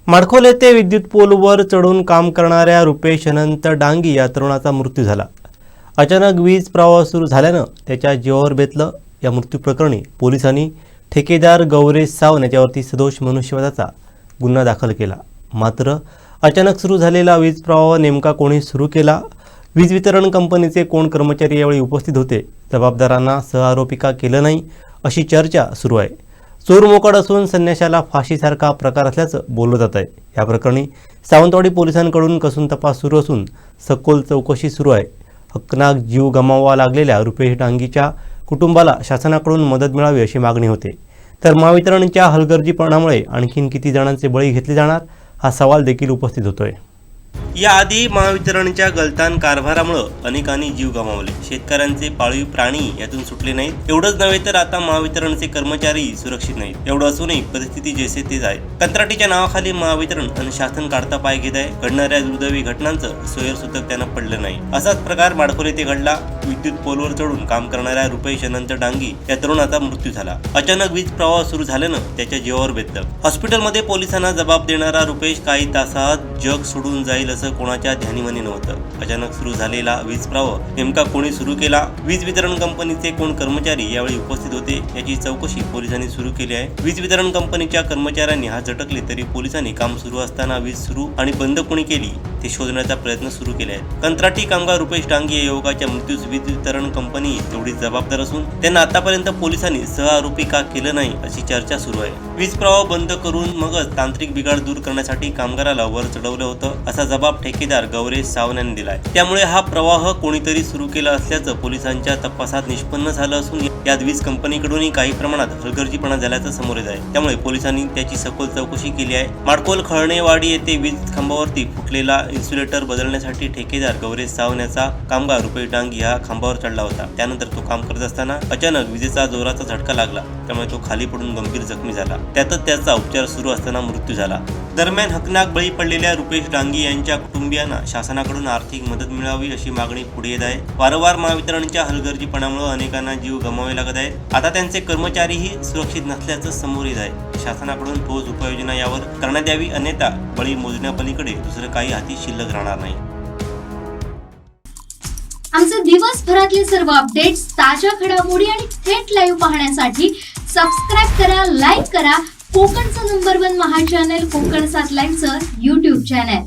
माडखोल येथे विद्युत पोलवर चढून काम करणाऱ्या रुपेश अनंत डांगी या तरुणाचा मृत्यू झाला। अचानक वीज प्रवाह सुरू झाल्यानं त्याच्या जीवावर बेतलं। या मृत्यू प्रकरणी पोलिसांनी ठेकेदार गौरेश सावंत याच्यावरती सदोष मनुष्यवधाचा गुन्हा दाखल केला। मात्र अचानक सुरू झालेला वीज प्रवाह नेमका कोणी सुरू केला, वीज वितरण कंपनीचे कोण कर्मचारी यावेळी उपस्थित होते, जबाबदारांना सहआरोपी का केलं नाही अशी चर्चा सुरू आहे। चोर मोकाट असून संन्याशाला फाशीसारखा प्रकार असल्याचं बोललं जात आहे। या प्रकरणी सावंतवाडी पोलिसांकडून कसून तपास सुरू असून सखोल चौकशी सुरू आहे। हकनाक जीव गमावावा लागलेल्या रुपेश डांगीच्या कुटुंबाला शासनाकडून मदत मिळावी अशी मागणी होते। तर महावितरणच्या हलगर्जीपणामुळे आणखीन किती जणांचे बळी घेतले जाणार हा सवाल देखील उपस्थित होतोय। याआधी महावितरणच्या गलतान कारभारामुळे अनेकांनी जीव गमावले, शेतकऱ्यांचे पाळीव प्राणी यातून सुटले नाहीत। एवढंच नव्हे तर आता महावितरणचे कर्मचारी सुरक्षित नाहीत। एवढं असूनही परिस्थिती जैसे तेच आहे। कंत्राटीच्या नावाखाली महावितरण आणि शासन काढता पाय घेत आहे। घडणाऱ्या दुर्दैवी घटनांचं सोयरसूतक त्यांना पडलं नाही। असाच प्रकार माडखोल येथे घडला। विद्युत पोलवर चढून काम करणाऱ्या रुपेश अनंत डांगी या तरुणाचा मृत्यू झाला। अचानक वीज प्रवाह सुरू झाल्यानं त्याच्या जीवावर बेतलं। हॉस्पिटलमध्ये पोलिसांना जबाब देणारा रुपेश काही तासात जग सोडून जाईल असं कोणाच्या ध्यानीमनी नव्हतं। अचानक सुरू झालेला वीज प्रवाह नेमका कोणी सुरू केला, वीज वितरण कंपनीचे कोण कर्मचारी यावेळी उपस्थित होते याची चौकशी पोलिसांनी सुरू केली आहे। वीज वितरण कंपनीच्या कर्मचाऱ्यांनी हात झटकले तरी पोलिसांनी काम सुरू असताना वीज सुरू आणि बंद कोणी केली ते शोधण्याचा प्रयत्न सुरू केले आहेत। कंत्राटी कामगार रुपेश डांगी या युवकाच्या मृत्यूस वीज वितरण कंपनी तेवढीच जबाबदार असून त्यांना आतापर्यंत पोलिसांनी सहआरोपी का केलं नाही अशी चर्चा सुरू आहे। वीज प्रवाह बंद करून मगच तांत्रिक बिघाड दूर करण्यासाठी कामगाराला वर चढवलं होतं असा जबाब ठेकेदार गौरेश सावंत यांनी दिलाय। त्यामुळे हा प्रवाह कोणीतरी सुरू केला असल्याचं पोलिसांच्या तपासात निष्पन्न झालं असून यात वीज कंपनीकडूनही काही प्रमाणात हलगर्जीपणा झाल्याचं समोर येत आहे। त्यामुळे पोलिसांनी त्याची सखोल चौकशी केली आहे। माडखोल खळणेवाडी येथे वीज खांबावरती फुटलेला इन्सुलेटर बदलण्यासाठी ठेकेदार गौरेश सावंत याचा कामगार रुपेश डांगी हा खांबावर चढला होता। त्यानंतर तो काम करत असताना अचानक विजेचा जोराचा झटका लागला, त्यामुळे तो खाली पडून गंभीर जखमी झाला। त्यातच त्याचा उपचार सुरू असताना मृत्यू झाला। दरम्यान हकनाक बळी पडलेल्या रुपेश डांगी यांच्या कुटुंबियांना शासनाकडून आर्थिक मदत मिळावी अशी मागणी पुढे येत आहे। वारंवार महावितरणच्या हलगर्जीपणामुळे अनेकांना जीव गमावे लागत आहेत। आता त्यांचे कर्मचारीही सुरक्षित नसल्याचं समोर येत आहे। शासनाकडून ठोस उपाययोजना यावर करण्यात यावी, अन्यथा बळी मोजण्यापलीकडे दुसरं काही हाती शिल्लक राहणार नाही। आमचे दिवसभरातले सर्व अपडेट्स, ताज्या घडामोडी आणि थेट लाईव्ह पाहण्यासाठी सबस्क्राईब करा, लाईक करा कोकणचं नंबर 1 महा चॅनल कोकण 7 लाईव्हचं YouTube चॅनल।